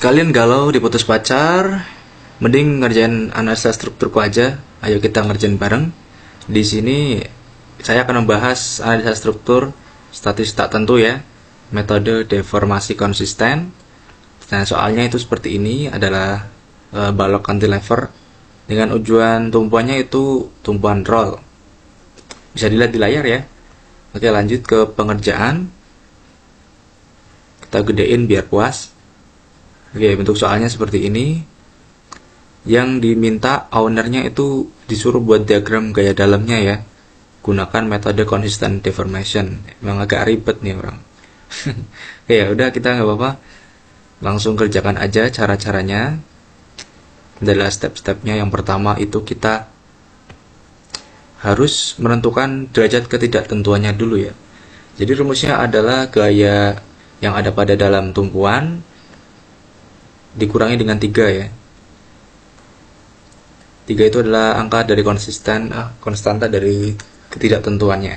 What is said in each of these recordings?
Kalian galau diputus pacar, mending ngerjain analisa strukturku aja. Ayo kita ngerjain bareng. Di sini saya akan membahas analisa struktur statis tak tentu ya, metode deformasi konsisten. Nah, soalnya itu seperti ini adalah balok cantilever dengan ujung tumpuannya itu tumpuan roll. Bisa dilihat di layar ya. Oke, lanjut ke pengerjaan. Kita gedein biar puas. Oke, bentuk soalnya seperti ini. Yang diminta ownernya itu disuruh buat diagram gaya dalamnya ya. Gunakan metode consistent deformation. Emang agak ribet nih orang. Oke, ya udah, kita nggak apa-apa. Langsung kerjakan aja cara-caranya. Adalah step-stepnya. Yang pertama itu kita harus menentukan derajat ketidaktentuannya dulu ya. Jadi rumusnya adalah gaya yang ada pada dalam tumpuan dikurangi dengan 3 ya. 3 itu adalah angka dari konstanta dari ketidaktentuannya.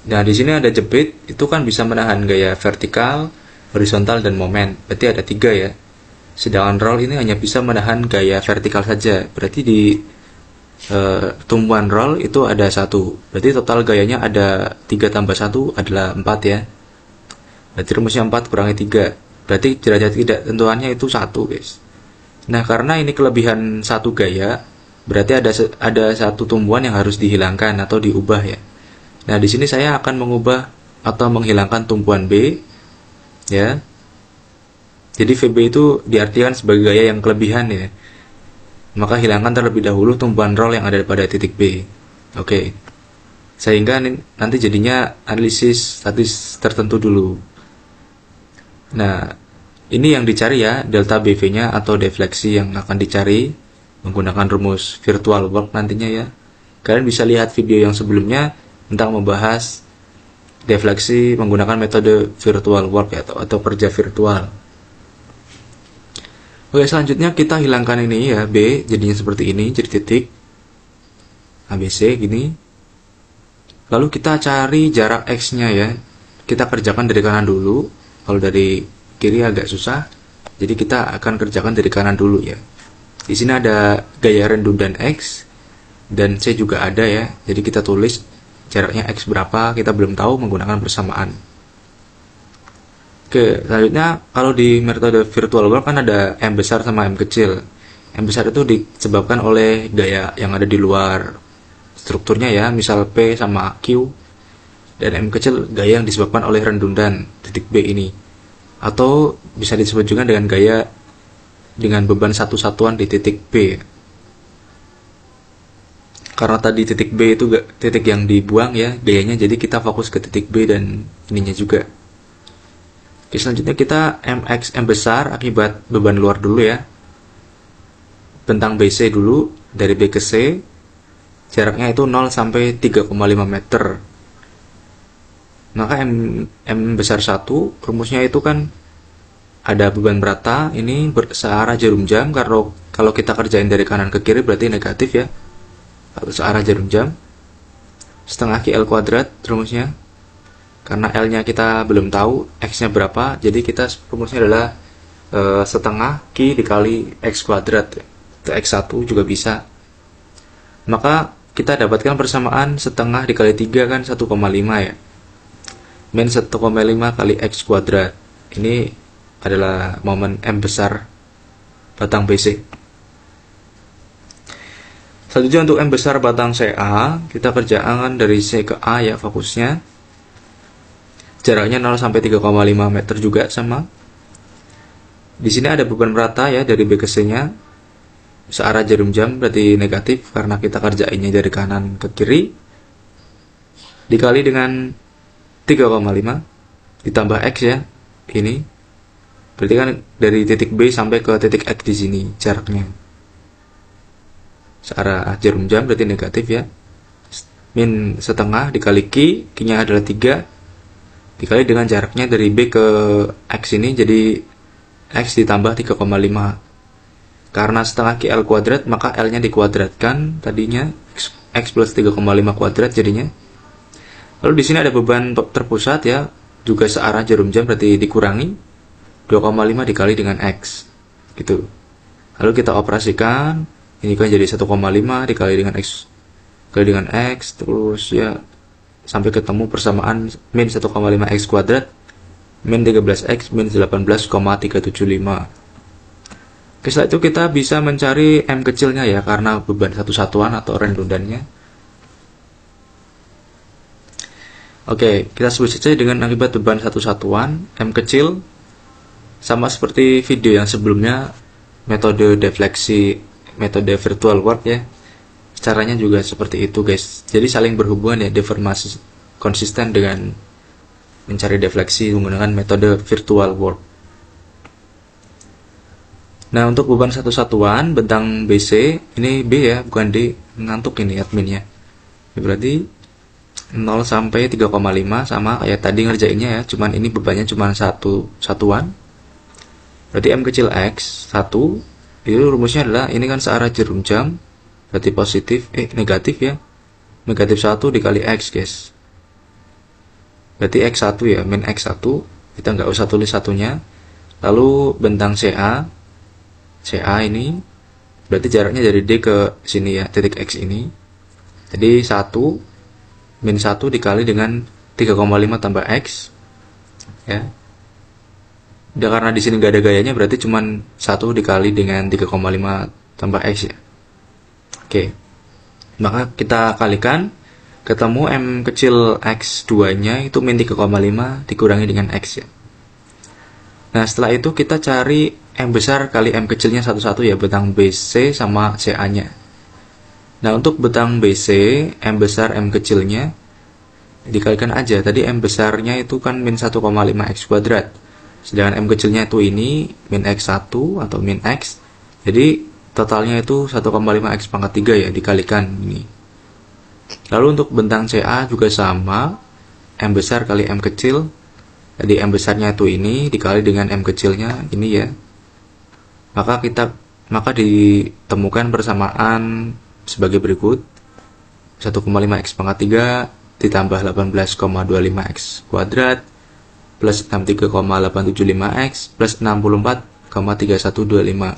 Nah, di sini ada jepit, itu kan bisa menahan gaya vertikal, horizontal, dan momen. Berarti ada 3 ya. Sedangkan roll ini hanya bisa menahan gaya vertikal saja. Berarti di tumpuan roll itu ada 1. Berarti total gayanya ada 3 tambah 1 adalah 4 ya. Berarti rumusnya 4 kurangi 3. Berarti derajat ketidaktentuannya itu 1 guys. Nah, karena ini kelebihan 1 gaya, berarti ada 1 tumpuan yang harus dihilangkan atau diubah ya. Nah, di sini saya akan mengubah atau menghilangkan tumpuan B ya. Jadi VB itu diartikan sebagai gaya yang kelebihan ya. Maka hilangkan terlebih dahulu tumpuan roll yang ada pada titik B. Oke. Sehingga nanti jadinya analisis statis tertentu dulu. Nah, ini yang dicari ya, delta BV-nya atau defleksi yang akan dicari menggunakan rumus virtual work nantinya ya. Kalian bisa lihat video yang sebelumnya tentang membahas defleksi menggunakan metode virtual work ya, atau kerja virtual. Oke, selanjutnya kita hilangkan ini ya, B jadinya seperti ini, jadi titik ABC gini. Lalu kita cari jarak X-nya ya. Kita kerjakan dari kanan dulu. Kalau dari kiri agak susah, jadi kita akan kerjakan dari kanan dulu ya. Di sini ada gaya redundan X dan C juga ada ya. Jadi kita tulis jaraknya X berapa, kita belum tahu menggunakan persamaan. Oke, selanjutnya kalau di metode virtual work kan ada M besar sama M kecil. M besar itu disebabkan oleh gaya yang ada di luar strukturnya ya, misal P sama Q. Dan M kecil gaya yang disebabkan oleh redundan titik B ini. Atau bisa disebut juga dengan gaya dengan beban satu satuan di titik B. Karena tadi titik B itu titik yang dibuang ya gayanya, jadi kita fokus ke titik B dan ininya juga. Oke, selanjutnya kita MX M besar akibat beban luar dulu ya. Bentang BC dulu, dari B ke C. Jaraknya itu 0 sampai 3,5 meter. Maka M besar 1, rumusnya itu kan ada beban rata, ini searah jarum jam. Kalau kita kerjain dari kanan ke kiri berarti negatif ya. Kalau searah jarum jam. Setengah QL kuadrat rumusnya. Karena L-nya kita belum tahu, X-nya berapa, jadi kita rumusnya adalah setengah Q dikali X kuadrat. Itu X1 juga bisa. Maka kita dapatkan persamaan setengah dikali 3 kan 1,5 ya. Min 1,5 kali X kuadrat. Ini adalah momen M besar batang BC. Selanjutnya untuk M besar batang CA, kita kerjakan dari C ke A ya fokusnya. Jaraknya 0 sampai 3,5 meter juga sama. Di sini ada beban rata ya dari B ke C-nya. Searah jarum jam berarti negatif karena kita kerjainnya dari kanan ke kiri. Dikali dengan 3,5 ditambah X ya. Ini berarti kan dari titik B sampai ke titik X di sini jaraknya. Searah jarum jam berarti negatif ya. Min setengah dikali Q-nya adalah 3 dikali dengan jaraknya dari B ke X ini, jadi X ditambah 3,5. Karena setengah QL kuadrat, maka L-nya dikuadratkan tadinya, X plus 3,5 kuadrat jadinya. Lalu di sini ada beban terpusat ya, juga searah jarum jam berarti dikurangi. 2,5 dikali dengan X gitu. Lalu kita operasikan, ini kan jadi 1,5 dikali dengan X kali dengan X, terus ya sampai ketemu persamaan min 1,5 X kuadrat min 13X min 18,375. Oke, setelah itu kita bisa mencari M kecilnya ya, karena beban satu satuan atau redundannya. Oke, kita sebut saja dengan akibat beban satu satuan M kecil. Sama seperti video yang sebelumnya, metode defleksi, metode virtual work ya. Caranya juga seperti itu guys. Jadi saling berhubungan ya, deformasi konsisten dengan mencari defleksi menggunakan metode virtual work. Nah, untuk beban satu satuan bentang BC, ini B ya, bukan D, ngantuk ini adminnya. Berarti 0 sampai 3,5 sama kayak tadi ngerjainnya ya, cuman ini bebannya cuma satu satuan. Berarti M kecil X 1, itu rumusnya adalah ini kan searah jarum jam, berarti negatif ya. Negatif 1 dikali X guys. Berarti X1 ya, min X1, kita nggak usah tulis satunya. Lalu bentang CA ini berarti jaraknya dari D ke sini ya, titik X ini. Jadi 1 min 1 dikali dengan 3,5 tambah X ya. Dan karena di sini nggak ada gayanya, berarti cuman 1 dikali dengan 3,5 tambah X ya. Oke, maka kita kalikan, ketemu M kecil X2 nya itu min 3,5 dikurangi dengan X ya. Nah, setelah itu kita cari M besar kali M kecilnya satu-satu ya, bentang BC sama CA nya. Nah, untuk bentang BC, M besar M kecilnya dikalikan aja. Tadi M besarnya itu kan min 1,5 X kuadrat, sedangkan M kecilnya itu ini min X1 atau min X. Jadi totalnya itu 1,5 X pangkat 3 ya, dikalikan ini. Lalu untuk bentang CA juga sama, M besar kali M kecil. Jadi M besarnya itu ini dikali dengan M kecilnya ini ya. Maka ditemukan persamaan sebagai berikut. 1,5 X pangkat 3 ditambah 18,25 X kuadrat plus 63,875 X plus 64,3125.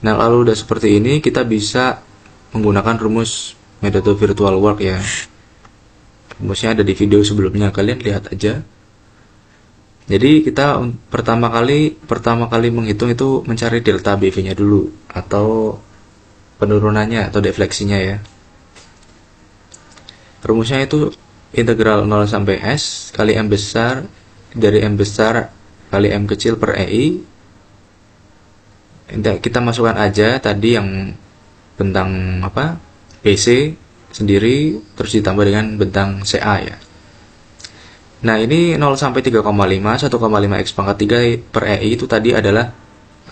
Nah, lalu udah seperti ini, kita bisa menggunakan rumus metode virtual work ya. Rumusnya ada di video sebelumnya, kalian lihat aja. Jadi kita pertama kali menghitung itu mencari delta BV nya dulu, atau penurunannya atau defleksinya ya. Rumusnya itu integral 0 sampai S kali M besar dari M besar kali M kecil per EI. Kita masukkan aja tadi yang bentang BC sendiri, terus ditambah dengan bentang CA ya. Nah, ini 0 sampai 3,5, 1,5 X pangkat 3 per EI itu tadi adalah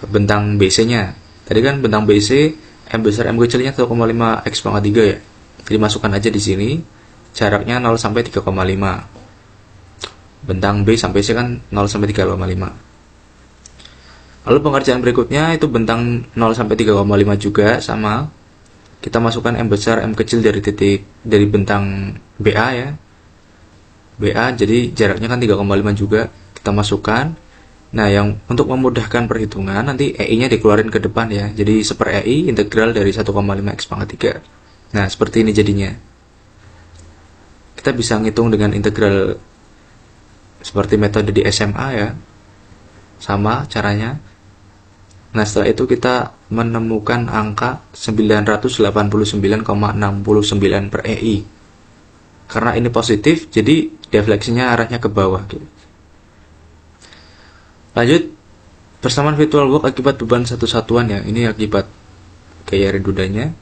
bentang BC nya. Tadi kan bentang BC M besar M kecilnya 1,5 X pangkat 3 ya. Jadi masukkan aja di sini, jaraknya 0 sampai 3,5. Bentang B sampai C kan 0 sampai 3,5. Lalu pengerjaan berikutnya itu bentang 0 sampai 3,5 juga sama. Kita masukkan M besar M kecil dari bentang BA ya. BA jadi jaraknya kan 3,5 juga, kita masukkan. Nah, yang untuk memudahkan perhitungan nanti EI-nya dikeluarin ke depan ya. Jadi 1 EI integral dari 1,5 X pangkat 3. Nah, seperti ini jadinya. Kita bisa ngitung dengan integral seperti metode di SMA ya. Sama caranya. Nah, setelah itu kita menemukan angka 989,69 per EI. Karena ini positif, jadi defleksinya arahnya ke bawah gitu. Lanjut, persamaan virtual work akibat beban satu satuan ya. Ini akibat gaya redundannya.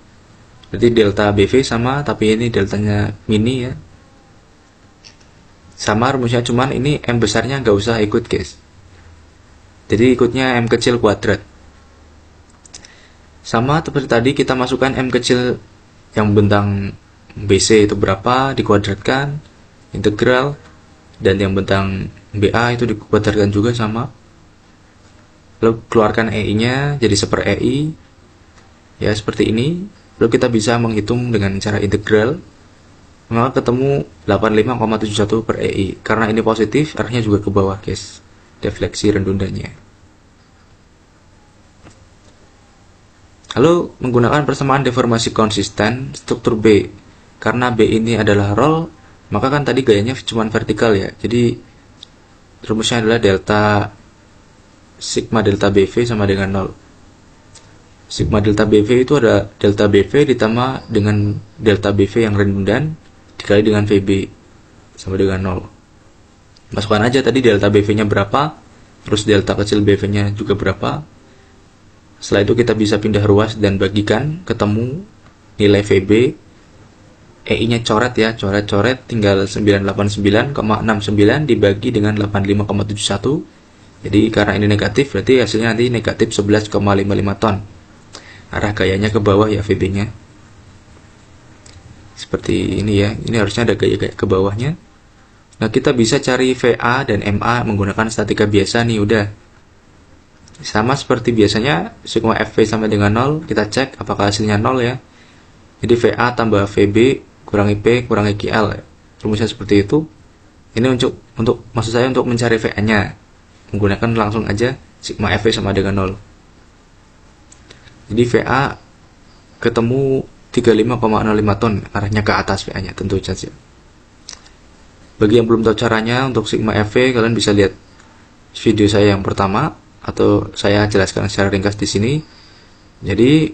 Berarti delta BV sama, tapi ini deltanya mini ya. Sama rumusnya, cuman ini M besarnya nggak usah ikut guys. Jadi ikutnya M kecil kuadrat. Sama seperti tadi, kita masukkan M kecil yang bentang BC itu berapa, dikuadratkan, integral, dan yang bentang BA itu dikuadratkan juga sama. Lalu keluarkan EI-nya jadi 1 EI, ya seperti ini. Lalu kita bisa menghitung dengan cara integral, maka ketemu 85,71 per EI. Karena ini positif, arahnya juga ke bawah guys. defleksi redundannya. Lalu menggunakan persamaan deformasi konsisten struktur B. Karena B ini adalah roll, maka kan tadi gayanya cuma vertikal ya. Jadi rumusnya adalah sigma delta BV sama dengan 0. Sigma delta BV itu ada delta BV ditambah dengan delta BV yang redundan dikali dengan VB sama dengan 0. Masukkan aja tadi delta BV-nya berapa, terus delta kecil BV-nya juga berapa. Setelah itu kita bisa pindah ruas dan bagikan, ketemu nilai VB. EI-nya coret ya, coret-coret tinggal 989,69 dibagi dengan 85,71. Jadi karena ini negatif, berarti hasilnya nanti negatif 11,55 ton. Arah gayanya ke bawah ya VB-nya. Seperti ini ya, ini harusnya ada gaya ke bawahnya. Nah, kita bisa cari VA dan MA menggunakan statika biasa nih, udah. Sama seperti biasanya, sigma FV sama dengan 0, kita cek apakah hasilnya 0 ya. Jadi VA tambah VB kurangi P kurangi QL ya. Rumusnya seperti itu. Ini untuk maksud saya untuk mencari VA-nya. Menggunakan langsung aja sigma FV sama dengan 0. Jadi VA ketemu 35,05 ton, arahnya ke atas VA-nya tentu saja. Bagi yang belum tahu caranya untuk sigma FV, kalian bisa lihat video saya yang pertama atau saya jelaskan secara ringkas di sini. Jadi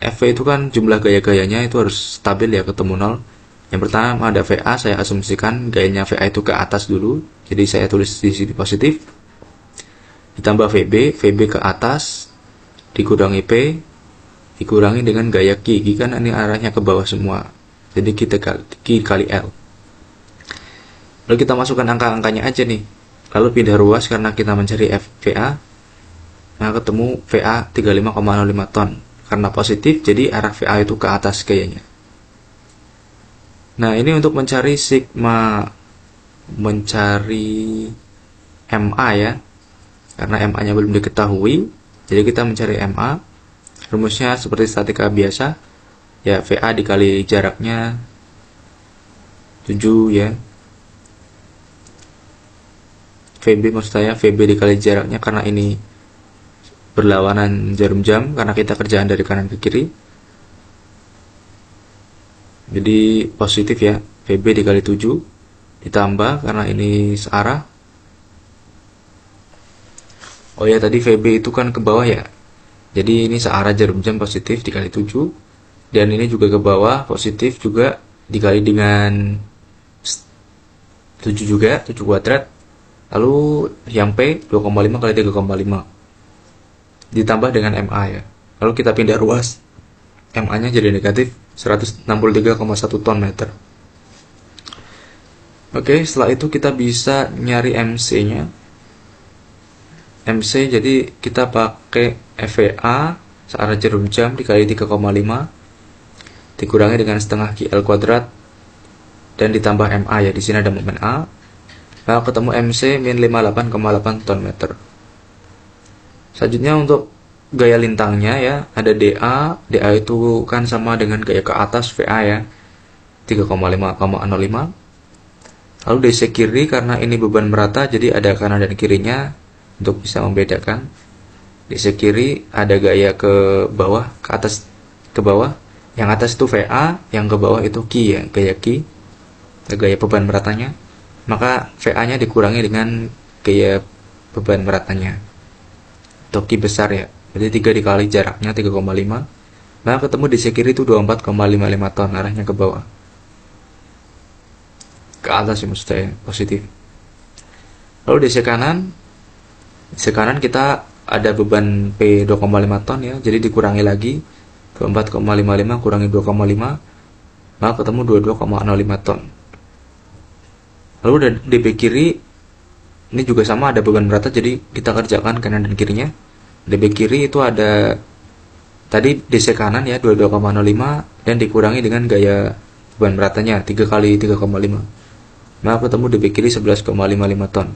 FV itu kan jumlah gaya-gayanya itu harus stabil ya, ketemu 0. Yang pertama ada VA, saya asumsikan gayanya VA itu ke atas dulu. Jadi saya tulis di sini positif. Ditambah VB, VB ke atas dikurangi P dikurangi dengan gaya Q. Q kan ini arahnya ke bawah semua. Jadi kita Q kali L. Lalu kita masukkan angka-angkanya aja nih. Lalu pindah ruas karena kita mencari VA. Nah, ketemu VA 35,05 ton. Karena positif, jadi arah VA itu ke atas gayanya. Nah, ini untuk mencari sigma, mencari MA ya. Karena MA-nya belum diketahui, jadi kita mencari MA. Rumusnya seperti statika biasa. Ya, VA dikali jaraknya 7 ya. VB maksud saya VB dikali jaraknya karena ini berlawanan jarum jam karena kita kerjaan dari kanan ke kiri. Jadi positif ya, VB dikali 7 ditambah karena ini searah. Oh ya, tadi VB itu kan ke bawah ya. Jadi ini searah jarum jam positif dikali 7 dan ini juga ke bawah positif juga dikali dengan 7 juga, 7 kuadrat. Lalu yang P 2,5 kali 3,5 ditambah dengan MA ya. Lalu kita pindah ruas, MA nya jadi negatif 163,1 ton meter. Oke, setelah itu kita bisa nyari MC nya. MC jadi kita pakai FVA searah jarum jam dikali 3,5 dikurangi dengan setengah QL kuadrat dan ditambah MA ya. Di sini ada momen A. Lalu ketemu MC min 58,8 ton meter. Selanjutnya untuk gaya lintangnya ya, ada DA. DA itu kan sama dengan gaya ke atas VA ya, 3,5,05. Lalu DC kiri karena ini beban merata, jadi ada kanan dan kirinya untuk bisa membedakan. DC kiri ada gaya ke bawah, ke atas, ke bawah. Yang atas itu VA, yang ke bawah itu Q ya, gaya Q, gaya beban meratanya. Maka VA-nya dikurangi dengan gaya beban meratanya. Atau Q besar ya. Jadi 3 dikali jaraknya 3,5. Nah, ketemu DC kiri itu 24,55 ton, arahnya ke bawah. Ke atas ya maksudnya, positif. Lalu DC kanan kita ada beban P 2,5 ton ya. Jadi dikurangi lagi 24,55 kurangi 2,5, maka ketemu 22,05 ton. Lalu ada DB kiri, ini juga sama ada beban merata, jadi kita kerjakan kanan dan kirinya. DB kiri itu ada tadi DC kanan ya 22,05 dan dikurangi dengan gaya beban meratanya 3 kali 3,5. Maka ketemu DB kiri 11,55 ton.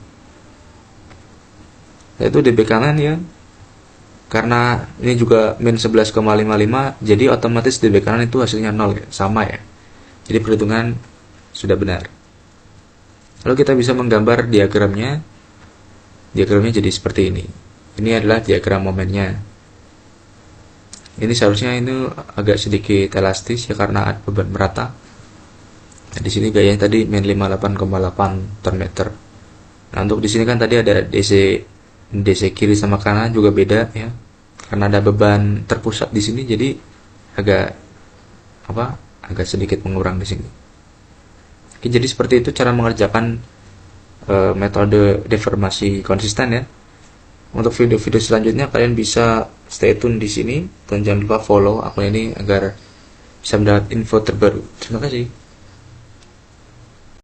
Itu DB kanan ya. Karena ini juga min 11,55, jadi otomatis DB kanan itu hasilnya 0 ya, sama ya. Jadi perhitungan sudah benar. Lalu kita bisa menggambar diagramnya. diagramnya jadi seperti ini. Ini adalah diagram momennya. Ini seharusnya ini agak sedikit elastis ya karena ada beban merata. Nah, di sini gayanya tadi min 58,8 ton meter. Nah, untuk di sini kan tadi ada DC kiri sama kanan juga beda ya. Karena ada beban terpusat di sini jadi agak agak sedikit mengurang di sini. Oke, jadi seperti itu cara mengerjakan metode deformasi konsisten ya. Untuk video-video selanjutnya kalian bisa stay tune di sini dan jangan lupa follow akun ini agar bisa mendapat info terbaru. Terima kasih.